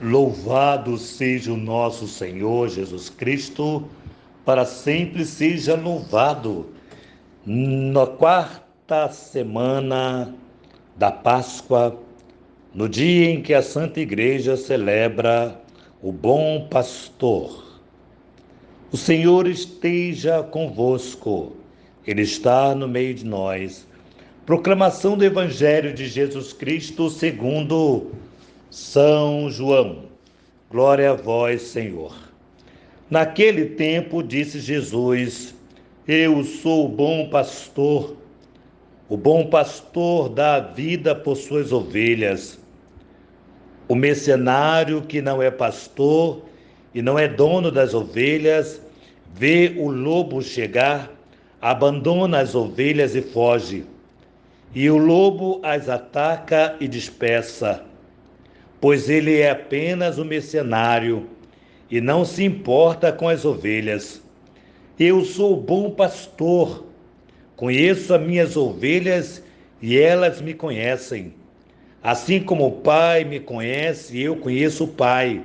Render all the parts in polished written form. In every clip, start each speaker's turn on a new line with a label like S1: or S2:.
S1: Louvado seja o nosso Senhor Jesus Cristo, para sempre seja louvado. Na quarta semana da Páscoa, no dia em que a Santa Igreja celebra o Bom Pastor. O Senhor esteja convosco, Ele está no meio de nós. Proclamação do Evangelho de Jesus Cristo segundo São João. Glória a vós, Senhor. Naquele tempo disse Jesus: Eu sou o bom pastor dá a vida por suas ovelhas. O mercenário que não é pastor e não é dono das ovelhas, vê o lobo chegar, abandona as ovelhas e foge. E o lobo as ataca e dispersa, pois ele é apenas um mercenário e não se importa com as ovelhas. Eu sou o bom pastor, conheço as minhas ovelhas e elas me conhecem. Assim como o Pai me conhece, eu conheço o Pai.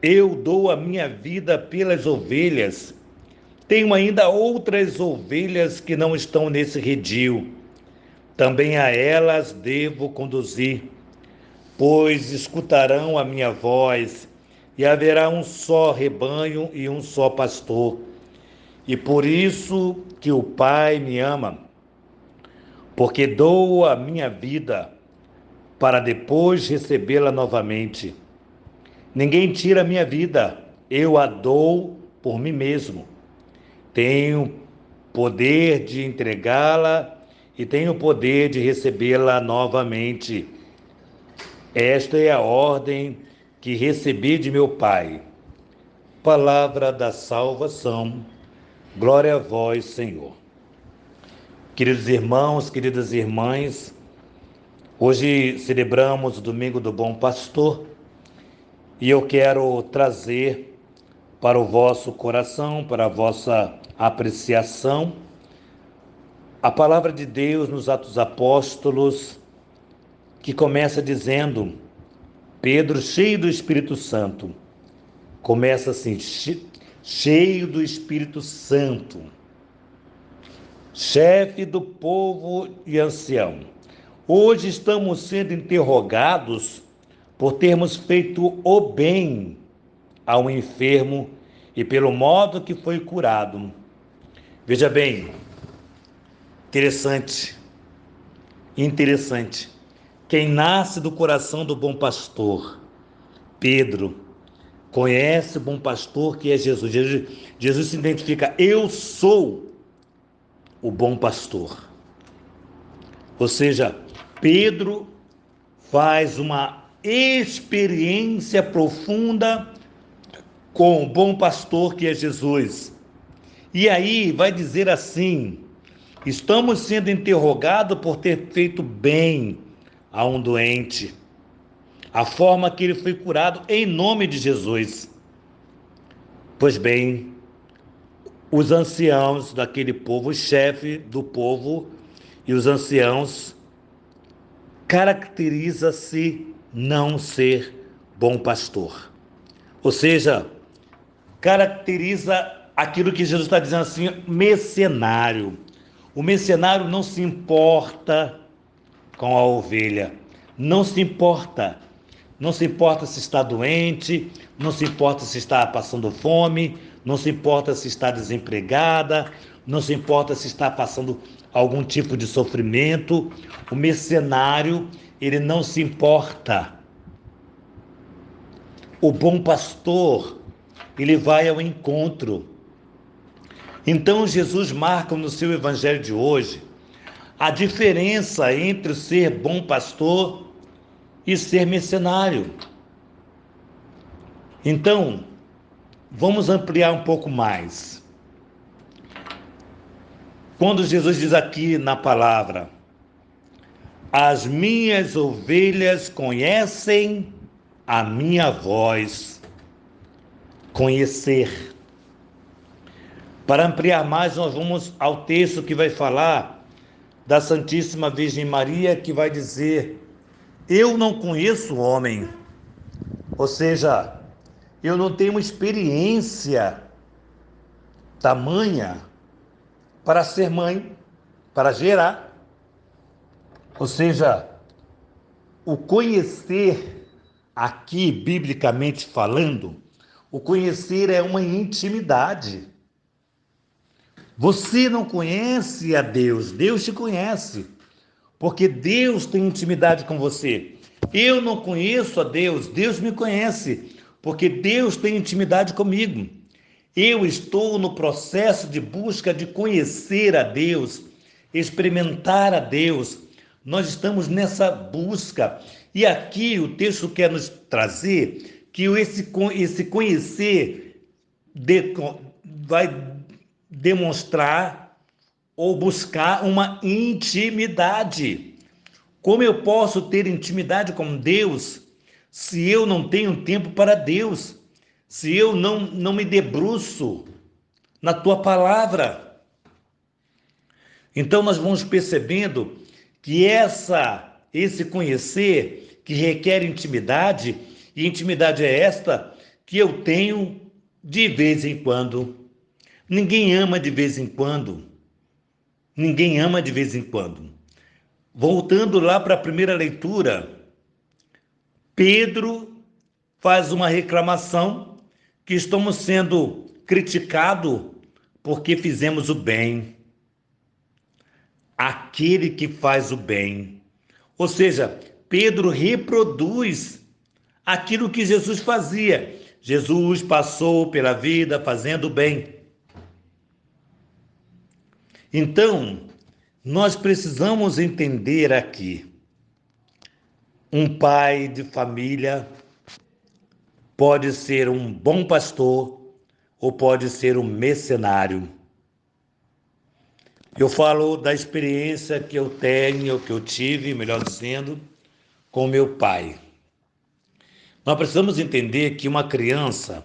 S1: Eu dou a minha vida pelas ovelhas. Tenho ainda outras ovelhas que não estão nesse redil. Também a elas devo conduzir, pois escutarão a minha voz, e haverá um só rebanho e um só pastor. E por isso que o Pai me ama, porque dou a minha vida para depois recebê-la novamente. Ninguém tira a minha vida, eu a dou por mim mesmo. Tenho poder de entregá-la e tenho poder de recebê-la novamente. Esta é a ordem que recebi de meu Pai. Palavra da salvação. Glória a vós, Senhor. Queridos irmãos, queridas irmãs, hoje celebramos o Domingo do Bom Pastor e eu quero trazer para o vosso coração, para a vossa apreciação, a palavra de Deus nos Atos dos Apóstolos, que começa dizendo: Pedro, cheio do Espírito Santo, começa assim, cheio do Espírito Santo, chefe do povo e ancião. Hoje estamos sendo interrogados por termos feito o bem ao enfermo e pelo modo que foi curado. Veja bem, interessante. Quem nasce do coração do bom pastor, Pedro, conhece o bom pastor que é Jesus. Jesus se identifica: eu sou o bom pastor. Ou seja, Pedro faz uma experiência profunda com o bom pastor que é Jesus. E aí vai dizer assim: estamos sendo interrogados por ter feito bem a um doente, a forma que ele foi curado em nome de Jesus. Pois bem, os anciãos daquele povo, o chefe do povo e os anciãos, caracteriza-se não ser bom pastor. Ou seja, caracteriza aquilo que Jesus está dizendo assim, mercenário. O mercenário não se importa com a ovelha, não se importa se está doente, não se importa se está passando fome, não se importa se está desempregada, não se importa se está passando algum tipo de sofrimento. O mercenário, ele não se importa. O bom pastor, ele vai ao encontro. Então Jesus marca no seu evangelho de hoje a diferença entre ser bom pastor e ser mercenário. Então, vamos ampliar um pouco mais. Quando Jesus diz aqui na palavra: as minhas ovelhas conhecem a minha voz. Conhecer. Para ampliar mais, nós vamos ao texto que vai falar da Santíssima Virgem Maria, que vai dizer: eu não conheço o homem. Ou seja, eu não tenho uma experiência tamanha para ser mãe, para gerar. Ou seja, o conhecer, aqui, biblicamente falando, o conhecer é uma intimidade. Você não conhece a Deus, Deus te conhece, porque Deus tem intimidade com você. Eu não conheço a Deus, Deus me conhece, porque Deus tem intimidade comigo. Eu estou no processo de busca de conhecer a Deus, experimentar a Deus. Nós estamos nessa busca. E aqui o texto quer nos trazer que esse conhecer vai demonstrar ou buscar uma intimidade. Como eu posso ter intimidade com Deus se eu não tenho tempo para Deus? Se eu não me debruço na tua palavra? Então nós vamos percebendo que esse conhecer que requer intimidade, e intimidade é esta que eu tenho de vez em quando. Ninguém ama de vez em quando. Ninguém ama de vez em quando. Voltando lá para a primeira leitura, Pedro faz uma reclamação que estamos sendo criticados porque fizemos o bem. Aquele que faz o bem. Ou seja, Pedro reproduz aquilo que Jesus fazia. Jesus passou pela vida fazendo o bem. Então, nós precisamos entender aqui, um pai de família pode ser um bom pastor ou pode ser um mercenário. Eu falo da experiência que eu tenho, que eu tive, melhor dizendo, com meu pai. Nós precisamos entender que uma criança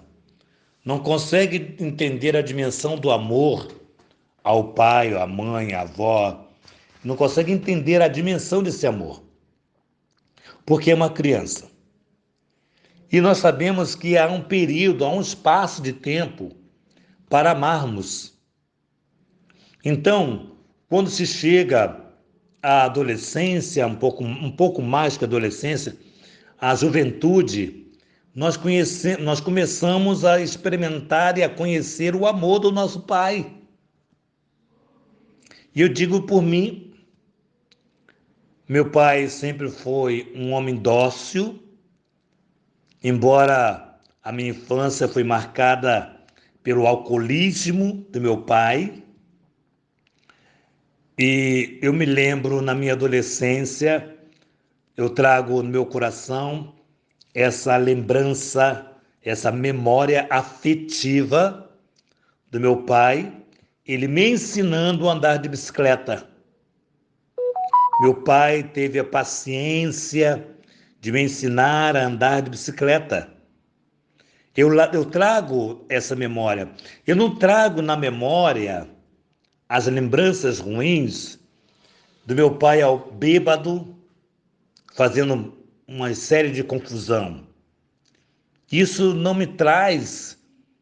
S1: não consegue entender a dimensão do amor ao pai, à mãe, à avó, não consegue entender a dimensão desse amor, porque é uma criança. E nós sabemos que há um período, há um espaço de tempo para amarmos. Então, quando se chega à adolescência, um pouco mais que a adolescência, a juventude, nós começamos a experimentar e a conhecer o amor do nosso pai. E eu digo por mim, meu pai sempre foi um homem dócil, embora a minha infância foi marcada pelo alcoolismo do meu pai. E eu me lembro na minha adolescência, eu trago no meu coração essa lembrança, essa memória afetiva do meu pai, ele me ensinando a andar de bicicleta. Meu pai teve a paciência de me ensinar a andar de bicicleta. Eu trago essa memória. Eu não trago na memória as lembranças ruins do meu pai ao bêbado, fazendo uma série de confusão. Isso não me traz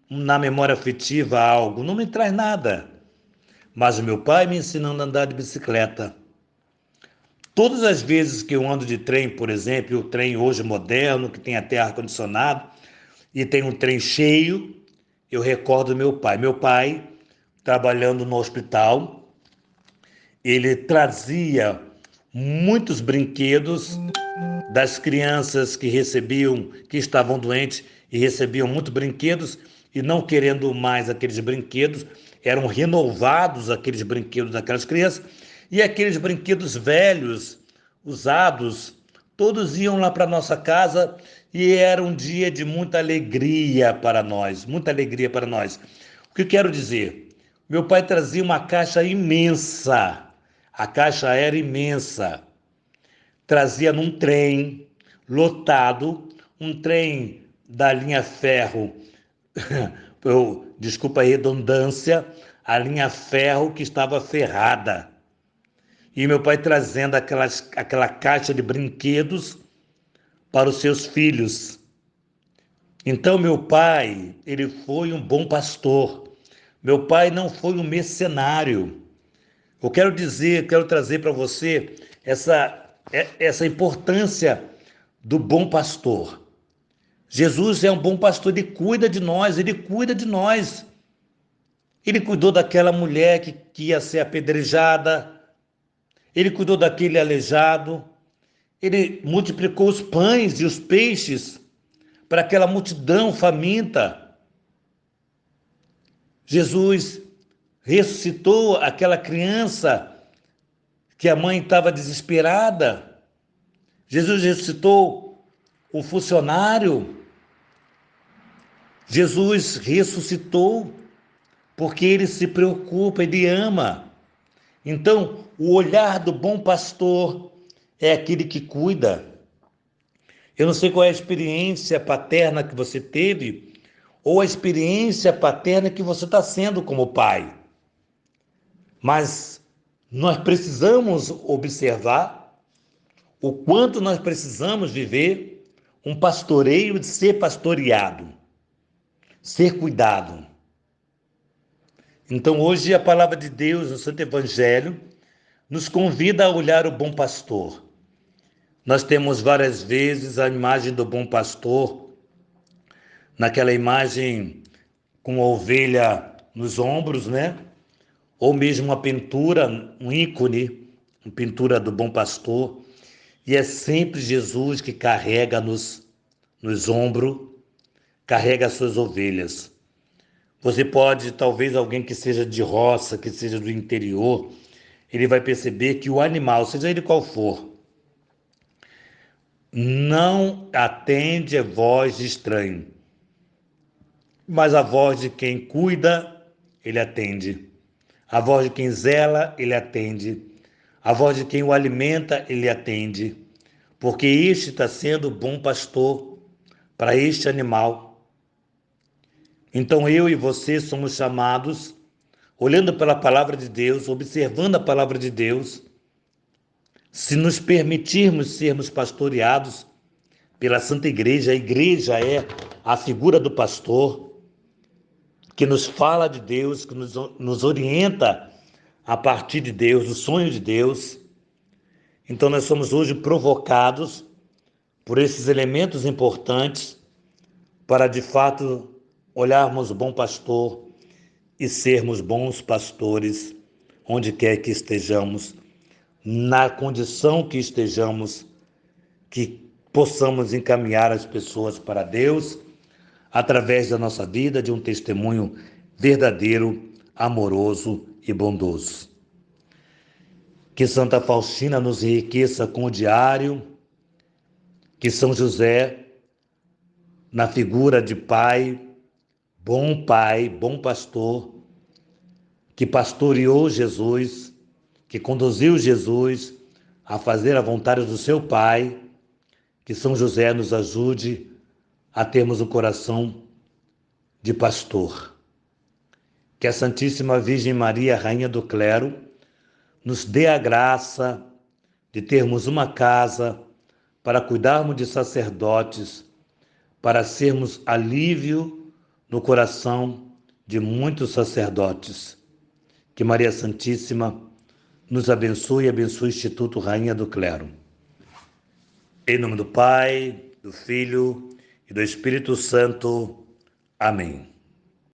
S1: na memória afetiva algo, não me traz nada. Mas o meu pai me ensinando a andar de bicicleta. Todas as vezes que eu ando de trem, por exemplo, o trem hoje moderno, que tem até ar-condicionado, e tem um trem cheio, eu recordo meu pai. Meu pai, trabalhando no hospital, ele trazia muitos brinquedos das crianças que estavam doentes e recebiam muitos brinquedos e não querendo mais aqueles brinquedos, eram renovados aqueles brinquedos daquelas crianças e aqueles brinquedos velhos, usados, todos iam lá para nossa casa e era um dia de muita alegria para nós, muita alegria para nós. O que eu quero dizer? Meu pai trazia uma caixa imensa, a caixa era imensa, trazia num trem lotado, um trem da linha ferro, desculpa a redundância, a linha ferro que estava ferrada. E meu pai trazendo aquela caixa de brinquedos para os seus filhos. Então, meu pai, ele foi um bom pastor. Meu pai não foi um mercenário. Eu quero trazer para você essa importância do bom pastor. Jesus é um bom pastor, ele cuida de nós, ele cuida de nós. Ele cuidou daquela mulher que ia ser apedrejada, ele cuidou daquele aleijado, ele multiplicou os pães e os peixes para aquela multidão faminta. Jesus ressuscitou aquela criança que a mãe estava desesperada. Jesus ressuscitou o funcionário. Jesus ressuscitou porque ele se preocupa, ele ama. Então, o olhar do bom pastor é aquele que cuida. Eu não sei qual é a experiência paterna que você teve ou a experiência paterna que você está sendo como pai. Mas nós precisamos observar o quanto nós precisamos viver um pastoreio de ser pastoreado, ser cuidado. Então hoje a palavra de Deus no Santo Evangelho nos convida a olhar o bom pastor. Nós temos várias vezes a imagem do bom pastor, naquela imagem com a ovelha nos ombros, né? Ou mesmo uma pintura, um ícone, uma pintura do bom pastor. E é sempre Jesus que carrega nos ombros, carrega as suas ovelhas. Você pode, talvez alguém que seja de roça, que seja do interior, ele vai perceber que o animal, seja ele qual for, não atende a voz de estranho, mas a voz de quem cuida, ele atende. A voz de quem zela, ele atende. A voz de quem o alimenta, ele atende. Porque este está sendo bom pastor para este animal. Então eu e você somos chamados, olhando pela palavra de Deus, observando a palavra de Deus, se nos permitirmos sermos pastoreados pela Santa Igreja. A igreja é a figura do pastor, que nos fala de Deus, que nos orienta a partir de Deus, do sonho de Deus. Então nós somos hoje provocados por esses elementos importantes para de fato olharmos o bom pastor e sermos bons pastores onde quer que estejamos, na condição que estejamos, que possamos encaminhar as pessoas para Deus através da nossa vida, de um testemunho verdadeiro, amoroso e bondoso. Que Santa Faustina nos enriqueça com o diário, que São José, na figura de pai, bom pastor, que pastoreou Jesus, que conduziu Jesus a fazer a vontade do seu Pai, que São José nos ajude a termos um coração de pastor. Que a Santíssima Virgem Maria, Rainha do Clero, nos dê a graça de termos uma casa para cuidarmos de sacerdotes, para sermos alívio no coração de muitos sacerdotes. Que Maria Santíssima nos abençoe e abençoe o Instituto Rainha do Clero. Em nome do Pai, do Filho e do Espírito Santo. Amém.